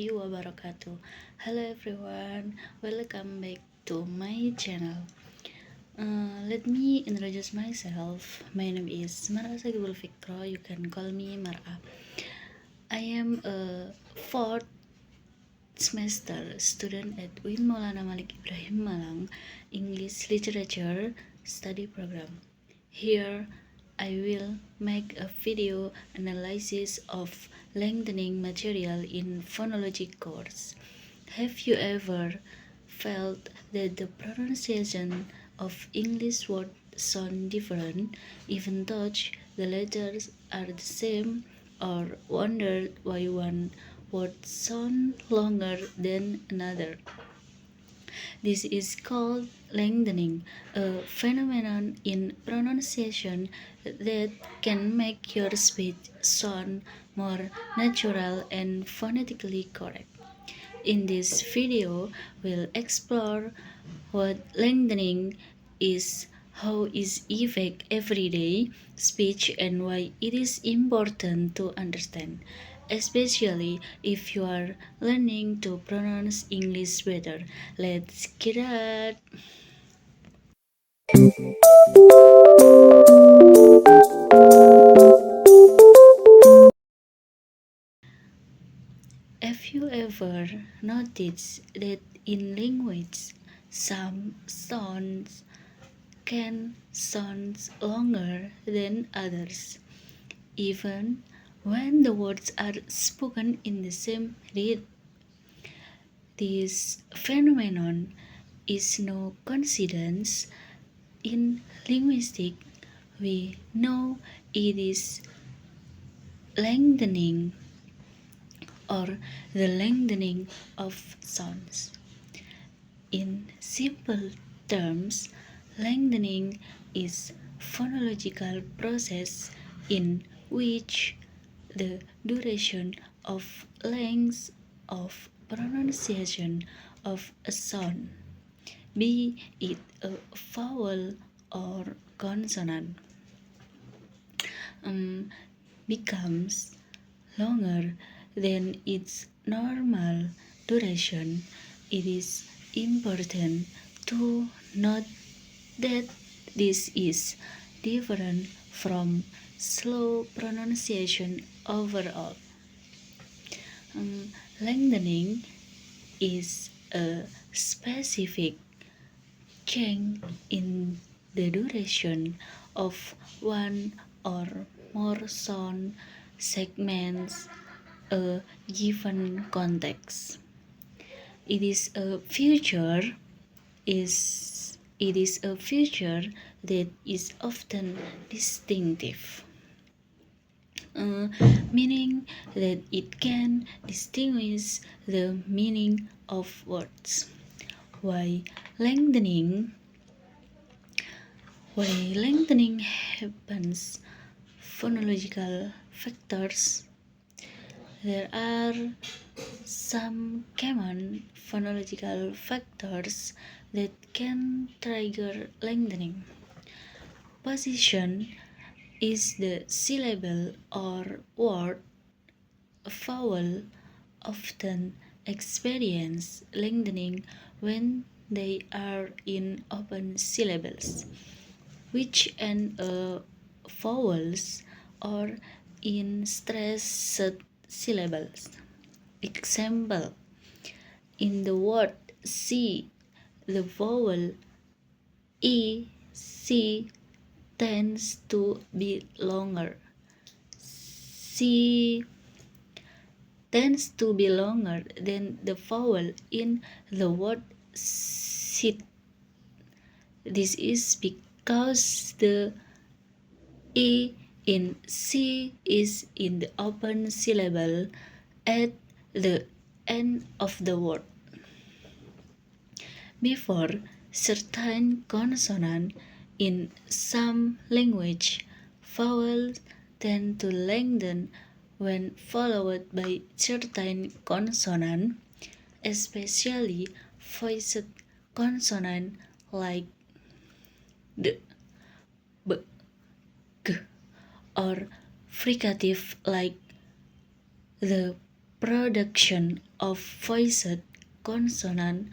warahmatullahi wabarakatuh. Hello everyone, welcome back to my channel. Let me introduce myself. My name is Tsaqibul Fikroh. You can call me Mar'a. I am a fourth semester student at UIN Maulana Malik Ibrahim Malang English Literature Study Program. Here I will make a video analysis of lengthening material in phonology course. Have you ever felt that the pronunciation of English words sound different even though the letters are the same, or wondered why one word sounds longer than another? This is called lengthening, a phenomenon in pronunciation that can make your speech sound more natural and phonetically correct. In this video, we'll explore what lengthening is, how it affects everyday speech, and why it is important to understand, especially if you are learning to pronounce English better. Let's get it! Have you ever noticed that in language, some sounds can sound longer than others, even when the words are spoken in the same rhythm? This phenomenon is no coincidence. In linguistics, we know it is lengthening or the lengthening of sounds. In simple terms, lengthening is phonological process in which the duration of length of pronunciation of a sound, be it a vowel or consonant, becomes longer than its normal duration. It is important to note that this is different from slow pronunciation overall. Lengthening is a specific change in the duration of one or more sound segments a given context. It is a feature that is often distinctive, meaning that it can distinguish the meaning of words. Why lengthening happens? Phonological factors. There are some common phonological factors that can trigger lengthening. Position is the syllable or word. A vowel often experience lengthening when they are in open syllables, which end vowels or in stressed syllables. Example, in the word see, the vowel C tends to be longer. C tends to be longer than the vowel in the word sit. This is because the E in C is in the open syllable at the end of the word. Before certain consonant in some language, vowels tend to lengthen when followed by certain consonant, especially voiced consonant like d, b, g, or fricative like the, production of voiced consonant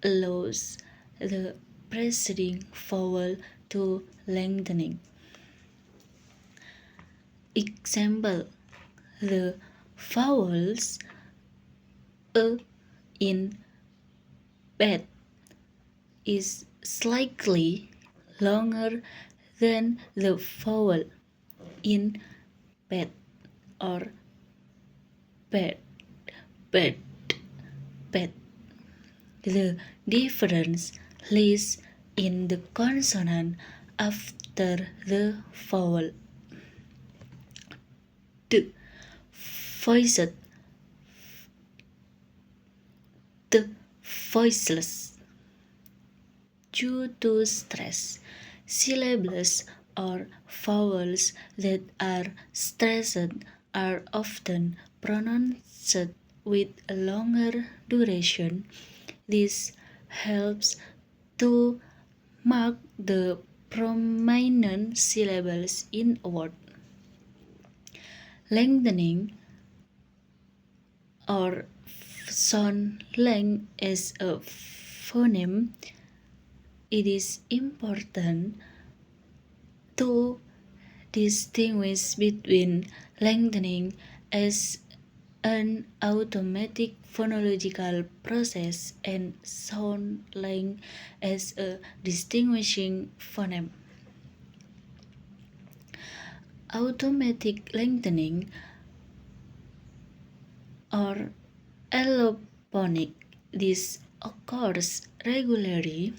allows the preceding vowel to lengthening. Example: the vowels a in bed is slightly longer than the vowel in bed or bed, bed, bed. The difference lies in the consonant after the vowel. The voiced, the voiceless. Due to stress, syllables or vowels that are stressed are often pronounced with a longer duration. This helps to mark the prominent syllables in a word. Lengthening or sound length as a phoneme. It is important to distinguish between lengthening as an automatic phonological process and sound length as a distinguishing phoneme. Automatic lengthening or allophonic. This occurs regularly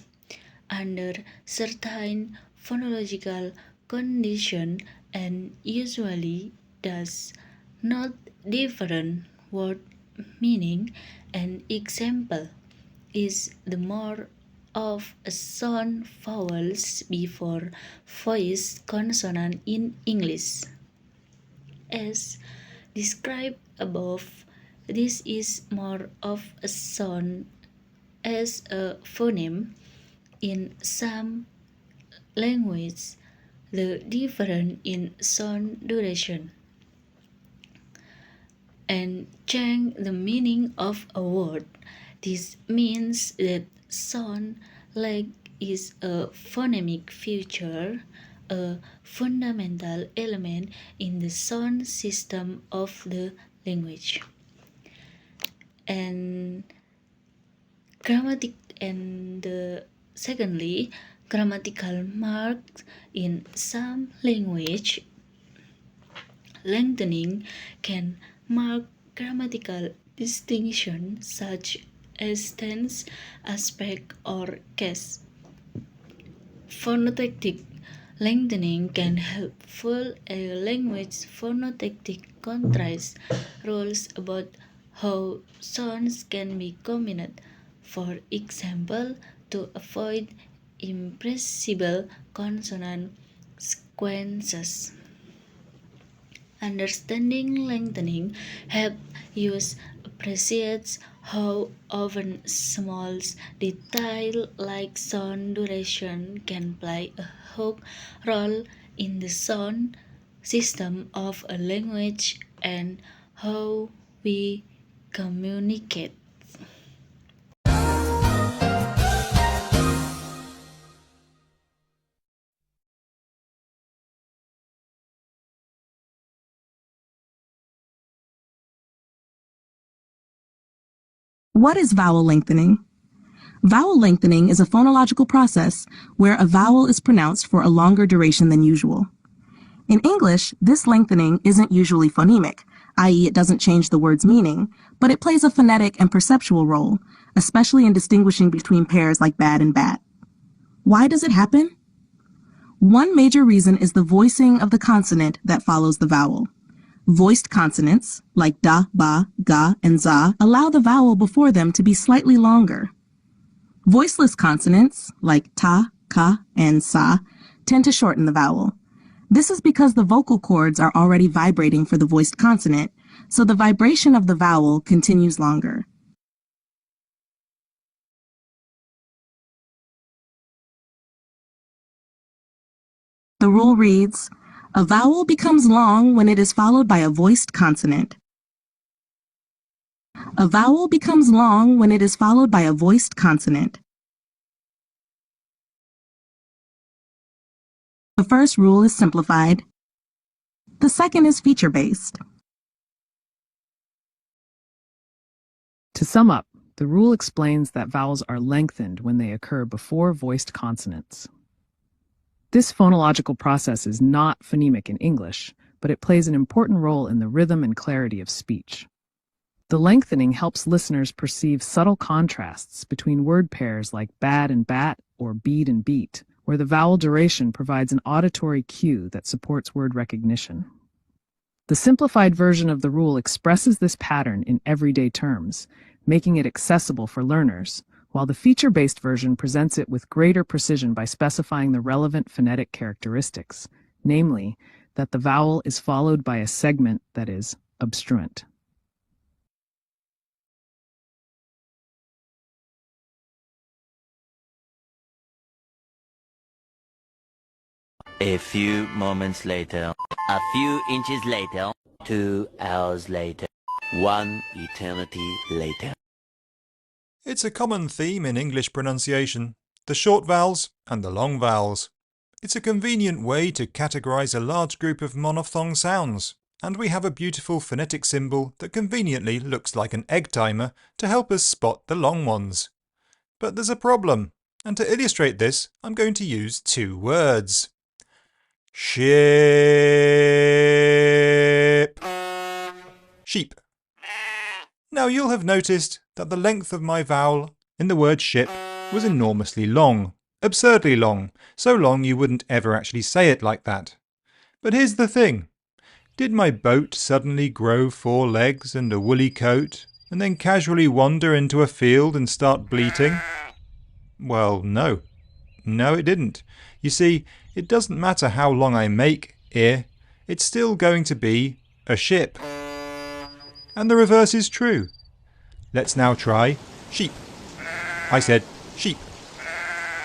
under certain phonological conditions and usually does not different word meaning. An example is the more of a sound vowels before voiced consonant in English. As described above, this is more of a sound as a phoneme. In some languages, the difference in sound duration and change the meaning of a word. This means that sound length is a phonemic feature, a fundamental element in the sound system of the language. And secondly, grammatical marks in some language. Lengthening can mark grammatical distinction such as tense, aspect, or case. Phonetic lengthening can help fill a language phonetic contrast rules about how sounds can be combined. For example, to avoid impressible consonant sequences. Understanding lengthening helps you appreciate how often small detail like sound duration can play a huge role in the sound system of a language and how we communicate. What is vowel lengthening? Vowel lengthening is a phonological process where a vowel is pronounced for a longer duration than usual. In English, this lengthening isn't usually phonemic, i.e. it doesn't change the word's meaning, but it plays a phonetic and perceptual role, especially in distinguishing between pairs like bad and bat. Why does it happen? One major reason is the voicing of the consonant that follows the vowel. Voiced consonants, like da, ba, ga, and za, allow the vowel before them to be slightly longer. Voiceless consonants, like ta, ka, and sa, tend to shorten the vowel. This is because the vocal cords are already vibrating for the voiced consonant, so the vibration of the vowel continues longer. The rule reads, a vowel becomes long when it is followed by a voiced consonant. A vowel becomes long when it is followed by a voiced consonant. The first rule is simplified. The second is feature-based. To sum up, the rule explains that vowels are lengthened when they occur before voiced consonants. This phonological process is not phonemic in English, but it plays an important role in the rhythm and clarity of speech. The lengthening helps listeners perceive subtle contrasts between word pairs like bad and bat or bead and beat, where the vowel duration provides an auditory cue that supports word recognition. The simplified version of the rule expresses this pattern in everyday terms, making it accessible for learners, while the feature-based version presents it with greater precision by specifying the relevant phonetic characteristics, namely, that the vowel is followed by a segment that is obstruent. A few moments later, a few inches later, 2 hours later, 1 eternity later. It's a common theme in English pronunciation, the short vowels and the long vowels. It's a convenient way to categorize a large group of monophthong sounds, and we have a beautiful phonetic symbol that conveniently looks like an egg timer to help us spot the long ones. But there's a problem, and to illustrate this, I'm going to use 2 words. Ship. Sheep. Now you'll have noticed that the length of my vowel in the word ship was enormously long, absurdly long, so long you wouldn't ever actually say it like that. But here's the thing. Did my boat suddenly grow 4 legs and a woolly coat, and then casually wander into a field and start bleating? Well, no. No, it didn't. You see, it doesn't matter how long I make "ir", it's still going to be a ship. And the reverse is true. Let's now try sheep. I said sheep.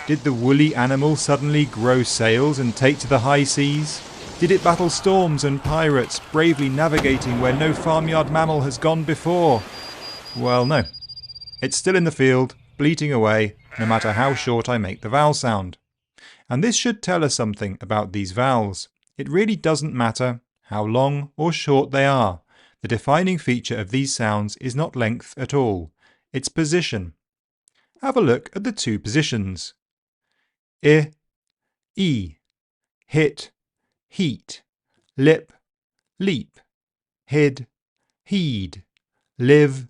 Did the woolly animal suddenly grow sails and take to the high seas? Did it battle storms and pirates, bravely navigating where no farmyard mammal has gone before? Well, no. It's still in the field, bleating away, no matter how short I make the vowel sound. And this should tell us something about these vowels. It really doesn't matter how long or short they are. The defining feature of these sounds is not length at all, it's position. Have a look at the 2 positions. I, E, hit, heat, lip, leap, hid, heed, live,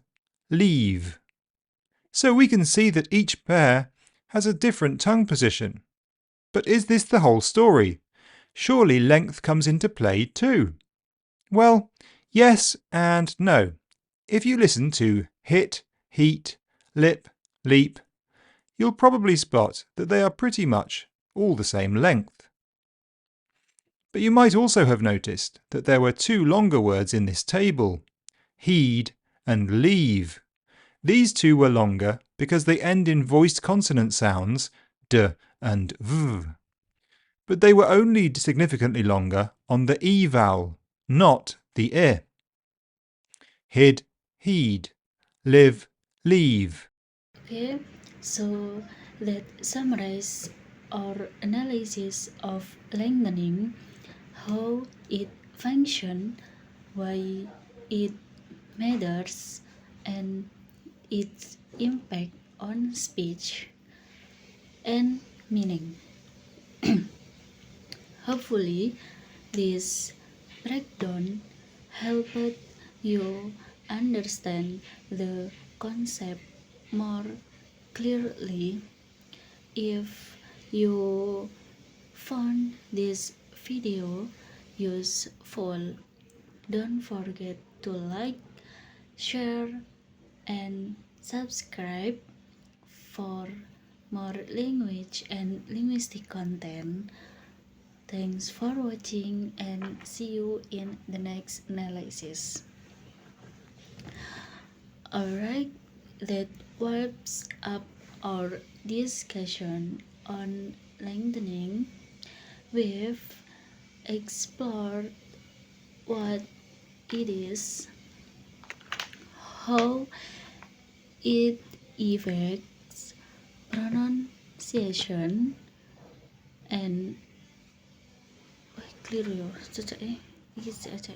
leave. So we can see that each pair has a different tongue position. But is this the whole story? Surely length comes into play too. Well, yes and no. If you listen to hit, heat, lip, leap, you'll probably spot that they are pretty much all the same length. But you might also have noticed that there were 2 longer words in this table, heed and leave. These 2 were longer because they end in voiced consonant sounds, d and v. But they were only significantly longer on the e vowel, not the I. Hid, heed, live, leave. Okay, so that summarizes our analysis of lengthening, how it functions, why it matters, and its impact on speech and meaning. Hopefully, this breakdown helped you understand the concept more clearly. If you found this video useful, don't forget to like, share, and subscribe for more language and linguistic content. Thanks for watching and see you in the next analysis. Alright, that wraps up our discussion on lengthening. We've explored what it is, how it affects pronunciation and clear ya cecek iki aja